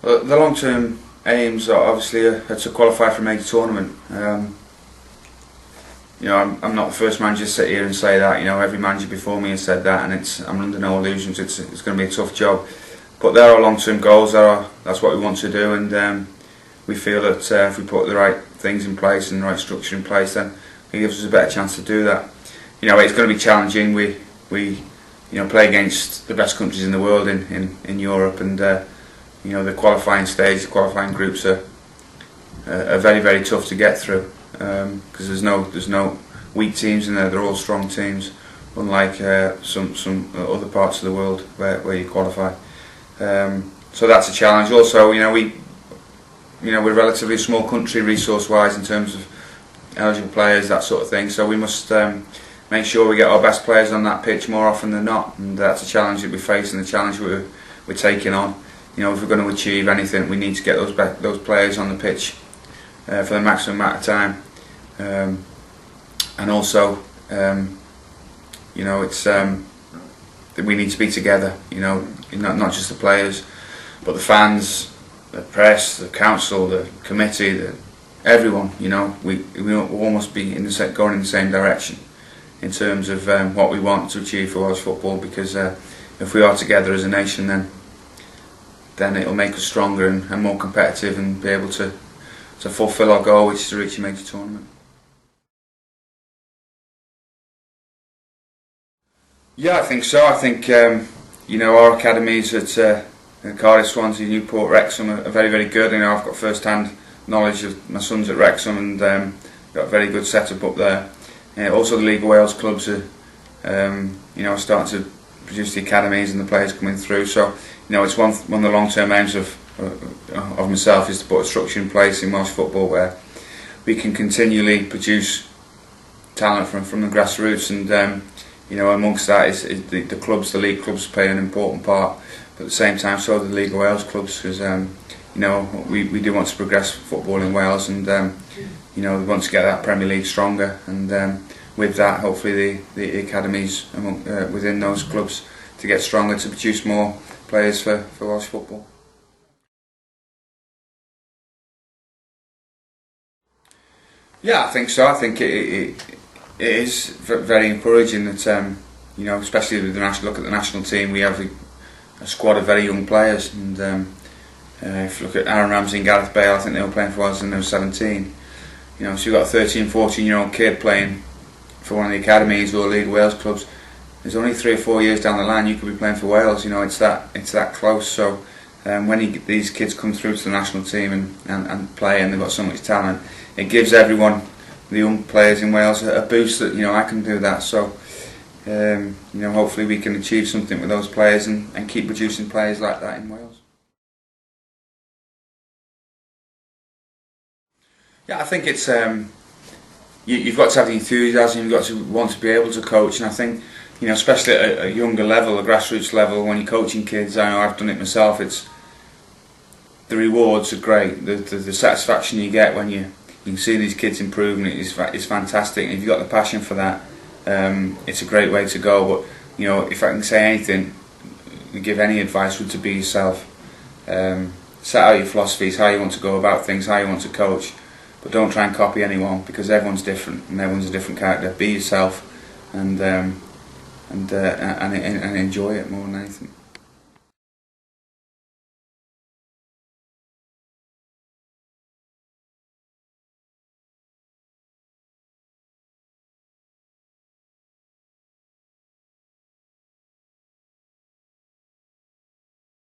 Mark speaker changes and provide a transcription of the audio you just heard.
Speaker 1: The long-term aims are obviously to qualify for a major tournament. I'm not the first manager to sit here and say that. Every manager before me has said that, and I'm under no illusions. It's going to be a tough job, but there are long-term goals. That's what we want to do, and we feel that if we put the right things in place and the right structure in place, then it gives us a better chance to do that. It's going to be challenging. We play against the best countries in the world in Europe, and the qualifying stage, the qualifying groups are very, very tough to get through, because there's no weak teams in there. They're all strong teams, unlike some other parts of the world where you qualify. So that's a challenge. Also, we're a relatively small country resource-wise in terms of eligible players, that sort of thing. So we must make sure we get our best players on that pitch more often than not, and that's a challenge that we face and the challenge we're taking on. If we're going to achieve anything, we need to get those players on the pitch for the maximum amount of time, and also it's that we need to be together. Not just the players, but the fans, the press, the council, the committee, everyone. We all must be going in the same direction in terms of what we want to achieve for Welsh football, because if we are together as a nation, then it'll make us stronger and more competitive, and be able to fulfil our goal, which is to reach a major tournament. Yeah, I think so. I think our academies at Cardiff, Swansea, Newport, Wrexham are very, very good. I've got first-hand knowledge of my sons at Wrexham, and got a very good setup up there. Also, the League of Wales clubs are starting to produce the academies and the players coming through. So it's one of the long-term aims of myself is to put a structure in place in Welsh football where we can continually produce talent from the grassroots, and amongst that is the clubs, the league clubs play an important part, but at the same time so do the League of Wales clubs, because we do want to progress football in Wales, and we want to get that Premier League stronger, and with that hopefully the academies within those clubs to get stronger, to produce more players for Welsh football. Yeah, I think so. I think it is very encouraging that especially with look at the national team, we have a squad of very young players, and if you look at Aaron Ramsey and Gareth Bale, I think they were playing for us when they were 17. So you've got a 13, 14-year-old kid playing for one of the academies or League of Wales clubs. There's only 3 or 4 years down the line you could be playing for Wales. It's that close. So when these kids come through to the national team and play, and they've got so much talent, it gives everyone, the young players in Wales, a boost that I can do that. So hopefully we can achieve something with those players and keep producing players like that in Wales. Yeah, I think it's you've got to have the enthusiasm. You've got to want to be able to coach, and I think especially at a younger level, a grassroots level, when you're coaching kids, I know I've done it myself. The rewards are great. The satisfaction you get when you can see these kids improving is fantastic. And if you've got the passion for that, it's a great way to go. But if I can say anything, give any advice, would to be yourself. Set out your philosophies, how you want to go about things, how you want to coach. But don't try and copy anyone, because everyone's different and everyone's a different character. Be yourself, and enjoy it more than anything.